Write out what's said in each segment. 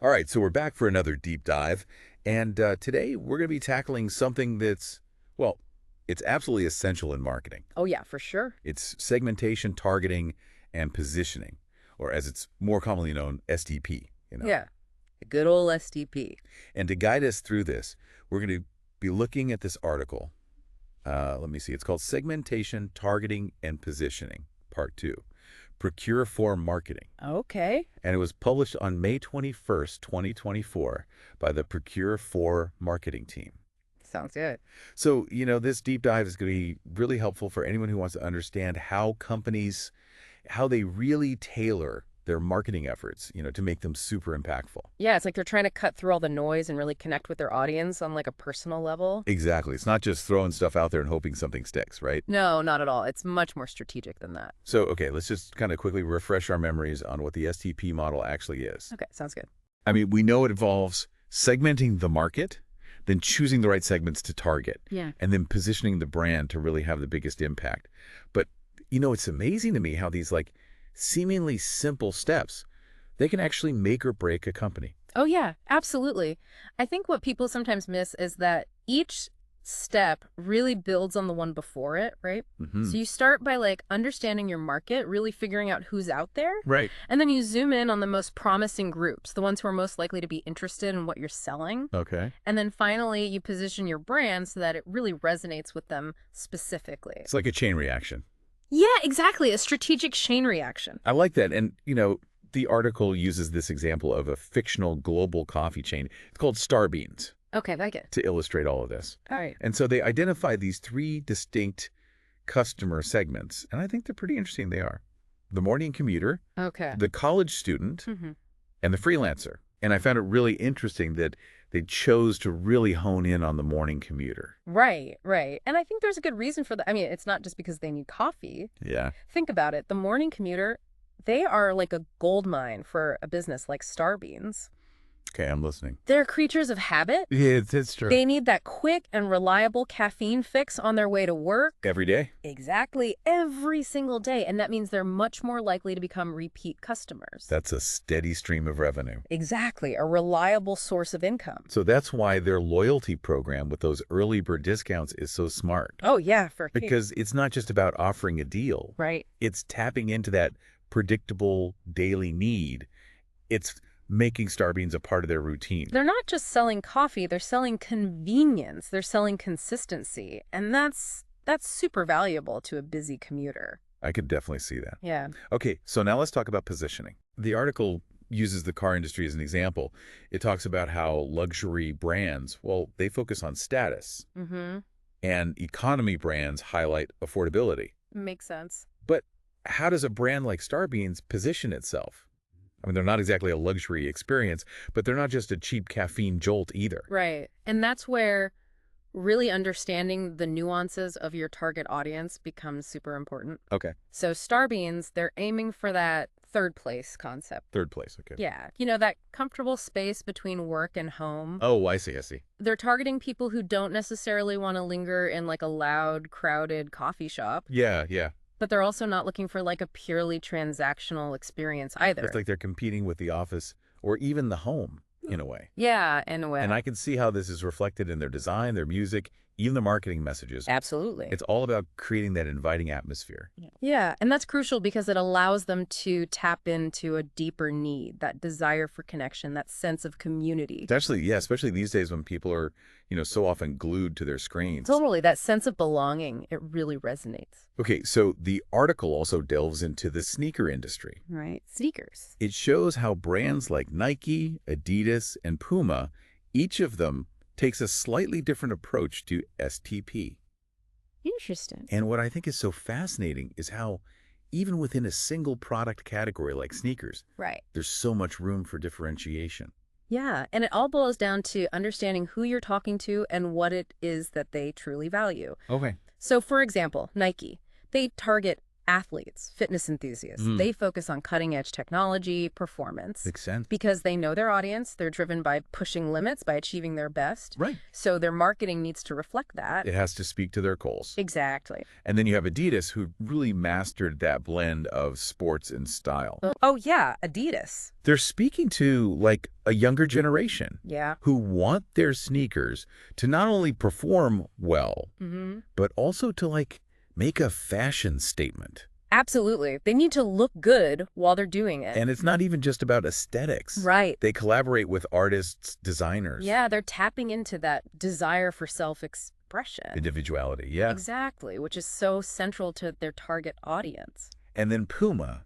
All right, so we're back for another deep dive. And today we're going to be tackling something that's, well, it's absolutely essential in marketing. Oh, yeah, for sure. It's segmentation, targeting, and positioning, or as it's more commonly known, STP. Yeah. A good old STP. And to guide us through this, we're going to be looking at this article. Let me see. It's called Segmentation, Targeting, and Positioning, Part 2. Procure for Marketing. Okay. And it was published on May 21st, 2024 by the Procure for Marketing team. Sounds good. So, this deep dive is going to be really helpful for anyone who wants to understand how companies, how they really tailor their marketing efforts, to make them super impactful. Yeah, it's like they're trying to cut through all the noise and really connect with their audience on like a personal level. Exactly. It's not just throwing stuff out there and hoping something sticks, right? No, not at all. It's much more strategic than that. So, okay, let's just kind of quickly refresh our memories on what the STP model actually is. Okay, sounds good. I mean, we know it involves segmenting the market, then choosing the right segments to target, Yeah. and then positioning the brand to really have the biggest impact. But, it's amazing to me how these seemingly simple steps, they can actually make or break a company. Oh, yeah, absolutely. I think what people sometimes miss is that each step really builds on the one before it, right? So you start by understanding your market, really figuring out who's out there. Right. And then you zoom in on the most promising groups, the ones who are most likely to be interested in what you're selling. Okay. And then finally, you position your brand so that it really resonates with them specifically. It's like a chain reaction. Yeah, exactly. A strategic chain reaction. I like that. And, the article uses this example of a fictional global coffee chain. It's called StarBeans Okay, like it. to illustrate all of this. All right. And so they identify these three distinct customer segments, and I think they're pretty interesting. They are the morning commuter, Okay. the college student, hmm and the freelancer. And I found it really interesting that they chose to really hone in on the morning commuter. Right, right. And I think there's a good reason for that. I mean, it's not just because they need coffee. Yeah. Think about it. The morning commuter, they are like a gold mine for a business like StarBeans. Okay, I'm listening. They're creatures of habit. Yeah, it's true. They need that quick and reliable caffeine fix on their way to work. Every day? Exactly, every single day. And that means they're much more likely to become repeat customers. That's a steady stream of revenue. Exactly, a reliable source of income. So that's why their loyalty program with those early bird discounts is so smart. Oh, yeah, for Because it's not just about offering a deal. Right. It's tapping into that predictable daily need. It's making StarBeans a part of their routine. They're not just selling coffee, they're selling convenience, they're selling consistency. And that's super valuable to a busy commuter. I could definitely see that. Yeah. Okay, so now let's talk about positioning. The article uses the car industry as an example. It talks about how luxury brands, well, they focus on status, Mm-hmm. and economy brands highlight affordability. Makes sense. But how does a brand like StarBeans position itself? I mean, they're not exactly a luxury experience, but they're not just a cheap caffeine jolt either. Right. And that's where really understanding the nuances of your target audience becomes super important. Okay. So StarBeans, they're aiming for that third place concept. Third place, okay. Yeah. That comfortable space between work and home. Oh, I see. They're targeting people who don't necessarily want to linger in a loud, crowded coffee shop. Yeah. But they're also not looking for a purely transactional experience either. It's like they're competing with the office or even the home in a way. Yeah, in a way. And I can see how this is reflected in their design, their music, even the marketing messages. Absolutely. It's all about creating that inviting atmosphere. Yeah, and that's crucial because it allows them to tap into a deeper need, that desire for connection, that sense of community. Especially these days when people are, so often glued to their screens. Totally, that sense of belonging, it really resonates. Okay, so the article also delves into the sneaker industry. Right, sneakers. It shows how brands like Nike, Adidas, and Puma, each of them takes a slightly different approach to STP. Interesting. And what I think is so fascinating is how even within a single product category like sneakers, Right. there's so much room for differentiation. Yeah, and it all boils down to understanding who you're talking to and what it is that they truly value. Okay. So, for example, Nike, they target athletes, fitness enthusiasts. Mm. They focus on cutting-edge technology, performance. Makes sense. Because they know their audience. They're driven by pushing limits, by achieving their best. Right. So their marketing needs to reflect that. It has to speak to their goals. Exactly. And then you have Adidas, who really mastered that blend of sports and style. Oh, yeah, Adidas. They're speaking to, like, a younger generation. Yeah. Who want their sneakers to not only perform well, but also to, like, make a fashion statement. Absolutely. They need to look good while they're doing it. And it's not even just about aesthetics. Right. They collaborate with artists, designers. Yeah, they're tapping into that desire for self-expression. Individuality, yeah. Exactly, which is so central to their target audience. And then Puma,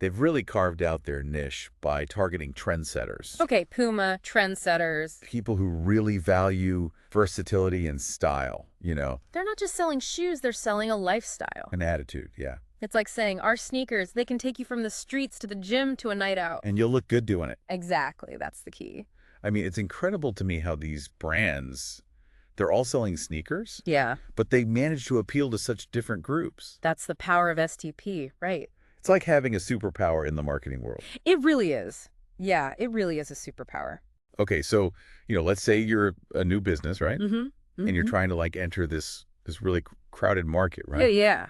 they've really carved out their niche by targeting trendsetters. Okay, Puma, trendsetters. People who really value versatility and style, you know. They're not just selling shoes, they're selling a lifestyle. An attitude, yeah. It's like saying, our sneakers, they can take you from the streets to the gym to a night out. And you'll look good doing it. Exactly, that's the key. I mean, it's incredible to me how these brands, they're all selling sneakers. Yeah. But they manage to appeal to such different groups. That's the power of STP, right. It's like having a superpower in the marketing world. It really is. Yeah, it really is a superpower. Okay, so, let's say you're a new business, right? Mm-hmm. And you're trying to, like, enter this really crowded market, right? Yeah.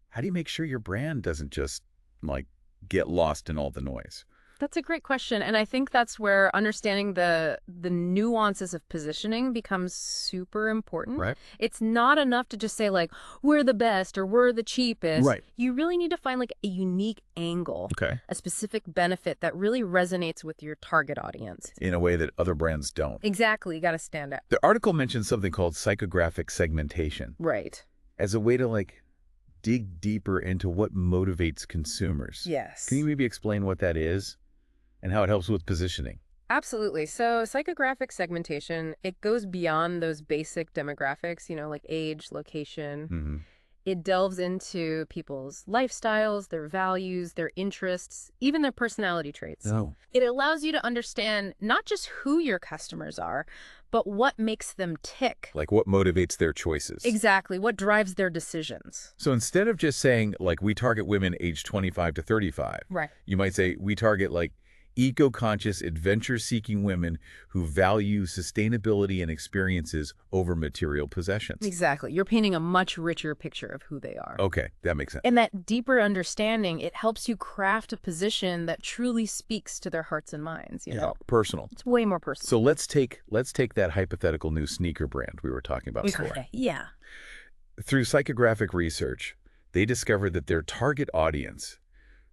How do you make sure your brand doesn't just, like, get lost in all the noise? That's a great question. And I think that's where understanding the nuances of positioning becomes super important. Right. It's not enough to just say, like, we're the best or we're the cheapest. Right. You really need to find, like, a unique angle. Okay. A specific benefit that really resonates with your target audience. In a way that other brands don't. Exactly. You got to stand out. The article mentions something called psychographic segmentation. Right. As a way to, like, dig deeper into what motivates consumers. Yes. Can you maybe explain what that is and how it helps with positioning? Absolutely. So psychographic segmentation, it goes beyond those basic demographics, like age, location. It delves into people's lifestyles, their values, their interests, even their personality traits. Oh. It allows you to understand not just who your customers are, but what makes them tick. Like what motivates their choices. Exactly. What drives their decisions. So instead of just saying, like, we target women aged 25 to 35, right, you might say we target, like, eco-conscious, adventure-seeking women who value sustainability and experiences over material possessions. Exactly. You're painting a much richer picture of who they are. Okay, that makes sense. And that deeper understanding, it helps you craft a position that truly speaks to their hearts and minds, Yeah, personal. It's way more personal. So let's take that hypothetical new sneaker brand we were talking about before. Okay. Yeah. Through psychographic research, they discovered that their target audience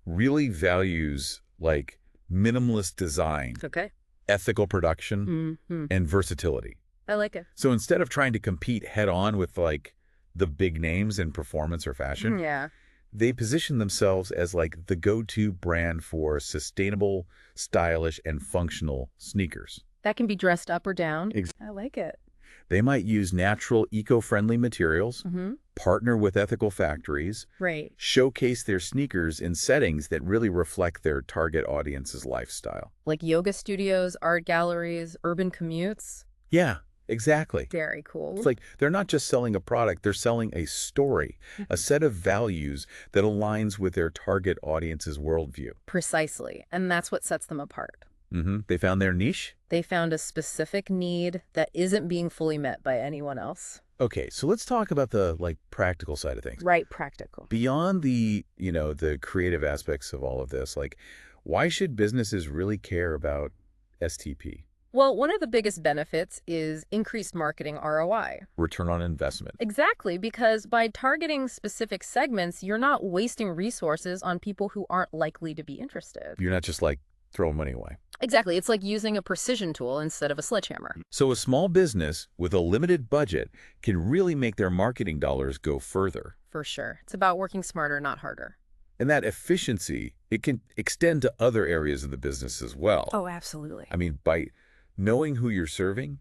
really values, like, minimalist design, Okay. ethical production, and versatility. I like it. So instead of trying to compete head-on with, like, the big names in performance or fashion, Yeah. they position themselves as, like, the go-to brand for sustainable, stylish, and functional sneakers. That can be dressed up or down. I like it. They might use natural, eco-friendly materials, partner with ethical factories, Right. showcase their sneakers in settings that really reflect their target audience's lifestyle. Like yoga studios, art galleries, urban commutes. Yeah, exactly. Very cool. It's like they're not just selling a product, they're selling a story, a set of values that aligns with their target audience's worldview. Precisely. And that's what sets them apart. They found their niche? They found a specific need that isn't being fully met by anyone else. Okay, so let's talk about the, like, practical side of things. Right, practical. Beyond the, the creative aspects of all of this, like, why should businesses really care about STP? Well, one of the biggest benefits is increased marketing ROI. Return on investment. Exactly, because by targeting specific segments, you're not wasting resources on people who aren't likely to be interested. You're not just, like, throwing money away. Exactly. It's like using a precision tool instead of a sledgehammer. So a small business with a limited budget can really make their marketing dollars go further. For sure. It's about working smarter, not harder. And that efficiency, it can extend to other areas of the business as well. Oh, absolutely. I mean, by knowing who you're serving,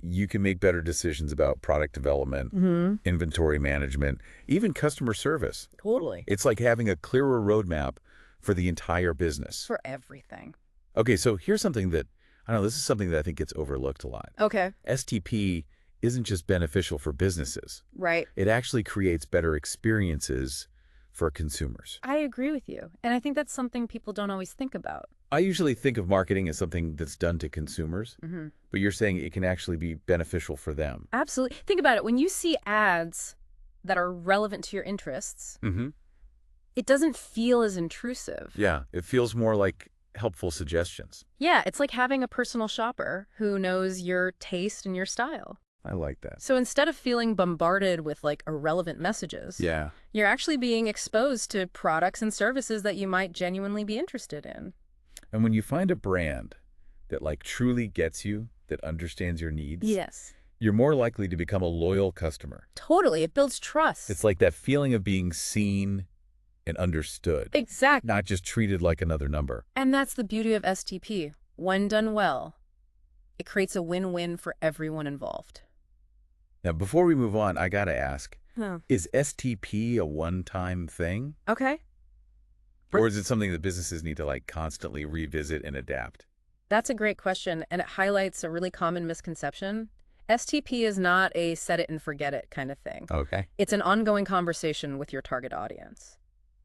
you can make better decisions about product development, inventory management, even customer service. Totally. It's like having a clearer roadmap for the entire business. For everything. Okay, so here's something that, I don't know, this is something that I think gets overlooked a lot. Okay. STP isn't just beneficial for businesses. Right. It actually creates better experiences for consumers. I agree with you. And I think that's something people don't always think about. I usually think of marketing as something that's done to consumers, but you're saying it can actually be beneficial for them. Absolutely. Think about it. When you see ads that are relevant to your interests, it doesn't feel as intrusive. Yeah, it feels more like helpful suggestions. Yeah, it's like having a personal shopper who knows your taste and your style. I like that. So instead of feeling bombarded with like irrelevant messages, Yeah. you're actually being exposed to products and services that you might genuinely be interested in. And when you find a brand that like truly gets you, that understands your needs, Yes. you're more likely to become a loyal customer. Totally. It builds trust. It's like that feeling of being seen and understood, Exactly. not just treated like another number. And that's the beauty of STP. When done well, it creates a win-win for everyone involved. Now, before we move on, I got to ask, Huh. is STP a one-time thing? Okay. Or is it something that businesses need to like constantly revisit and adapt? That's a great question, and it highlights a really common misconception. STP is not a set it and forget it kind of thing. Okay. It's an ongoing conversation with your target audience.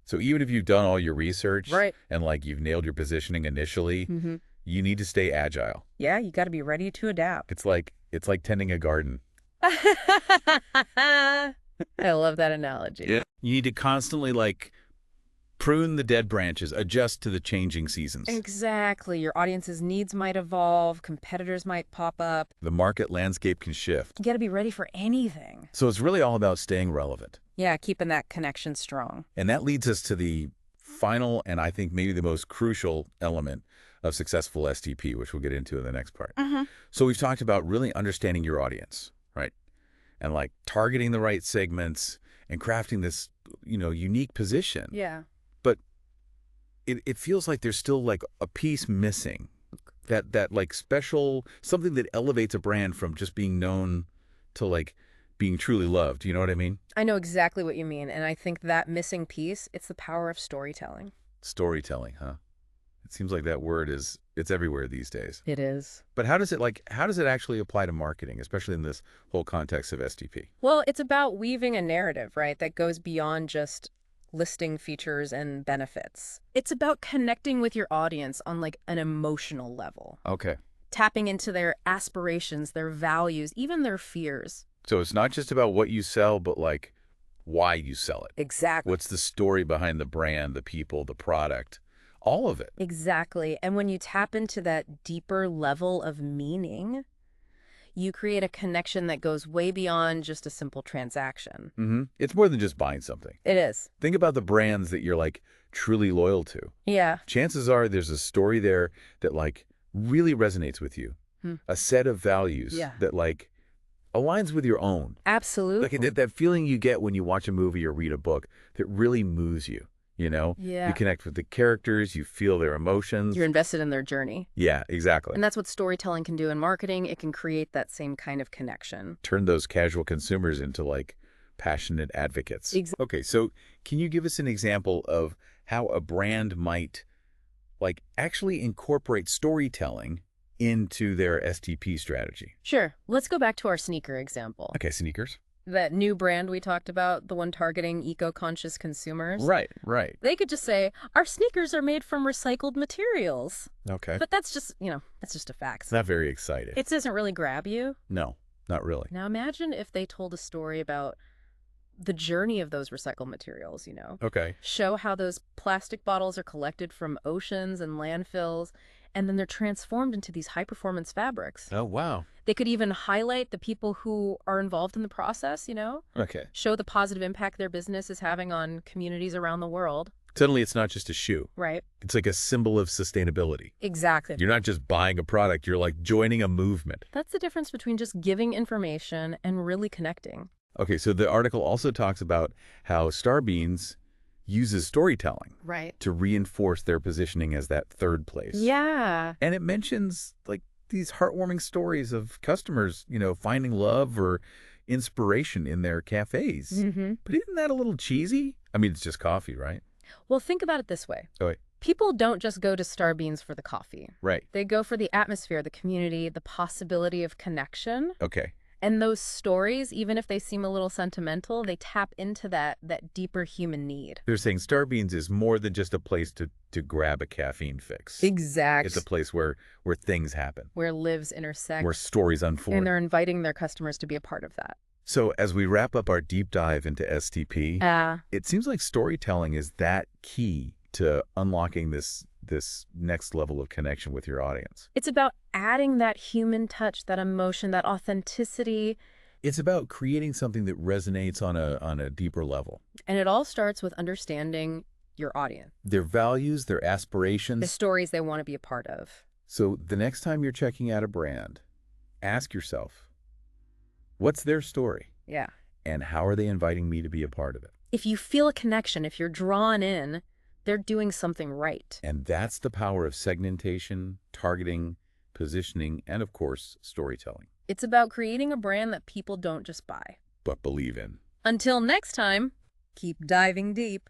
So even if you've done all your research Right. and like you've nailed your positioning initially, you need to stay agile. Yeah, you got to be ready to adapt. It's like tending a garden. I love that analogy. Yeah. You need to constantly like prune the dead branches, adjust to the changing seasons. Exactly. Your audience's needs might evolve, competitors might pop up. The market landscape can shift. You got to be ready for anything. So it's really all about staying relevant. Yeah, keeping that connection strong. And that leads us to the final and I think maybe the most crucial element of successful STP, which we'll get into in the next part. So we've talked about really understanding your audience, right? And like targeting the right segments and crafting this, unique position. Yeah. But it feels like there's still like a piece missing. That like special, something that elevates a brand from just being known to like being truly loved. You know what I mean? I know exactly what you mean, and I think that missing piece, it's the power of storytelling. Storytelling, huh? It seems like that word it's everywhere these days. It is. But how does it actually apply to marketing, especially in this whole context of STP? Well, it's about weaving a narrative, right, that goes beyond just listing features and benefits. It's about connecting with your audience on like an emotional level, Okay. tapping into their aspirations, their values, even their fears. So it's not just about what you sell, but like why you sell it. Exactly. What's the story behind the brand, the people, the product, all of it. Exactly. And when you tap into that deeper level of meaning, you create a connection that goes way beyond just a simple transaction. It's more than just buying something. It is. Think about the brands that you're like truly loyal to. Yeah. Chances are there's a story there that like really resonates with you. A set of values that like aligns with your own. Absolutely. Like that feeling you get when you watch a movie or read a book that really moves you, Yeah. You connect with the characters, you feel their emotions. You're invested in their journey. Yeah, exactly. And that's what storytelling can do in marketing. It can create that same kind of connection. Turn those casual consumers into like passionate advocates. Okay, so can you give us an example of how a brand might like actually incorporate storytelling into their STP strategy? Sure. Let's go back to our sneaker example. Okay, sneakers. That new brand we talked about, the one targeting eco-conscious consumers. Right. They could just say, our sneakers are made from recycled materials. Okay. But that's just, that's just a fact. It's not very exciting. It doesn't really grab you. No, not really. Now imagine if they told a story about the journey of those recycled materials, Okay. Show how those plastic bottles are collected from oceans and landfills, and then they're transformed into these high-performance fabrics. Oh, wow. They could even highlight the people who are involved in the process, Okay. Show the positive impact their business is having on communities around the world. Suddenly it's not just a shoe. Right. It's like a symbol of sustainability. Exactly. You're not just buying a product, you're like joining a movement. That's the difference between just giving information and really connecting. Okay, so the article also talks about how StarBeans uses storytelling Right. to reinforce their positioning as that third place. Yeah. And it mentions like these heartwarming stories of customers, finding love or inspiration in their cafes. But isn't that a little cheesy? I mean, it's just coffee, right? Well, think about it this way. Oh, wait. People don't just go to StarBeans for the coffee. Right. They go for the atmosphere, the community, the possibility of connection. Okay. And those stories, even if they seem a little sentimental, they tap into that deeper human need. They're saying StarBeans is more than just a place to grab a caffeine fix. It's a Exact. place where things happen, Where lives intersect. where stories And unfold. they're inviting their customers to be a part of that. So as we wrap up our deep dive into STP, it seems like storytelling is that key to unlocking this next level of connection with your audience. It's about adding that human touch, that emotion, that authenticity. It's about creating something that resonates on a deeper level. And it all starts with understanding your audience. Their values, their aspirations. The stories they want to be a part of. So the next time you're checking out a brand, ask yourself, what's their story? Yeah. And how are they inviting me to be a part of it? If you feel a connection, if you're drawn in, they're doing something right. And that's the power of segmentation, targeting, positioning, and of course, storytelling. It's about creating a brand that people don't just buy, but believe in. Until next time, keep diving deep.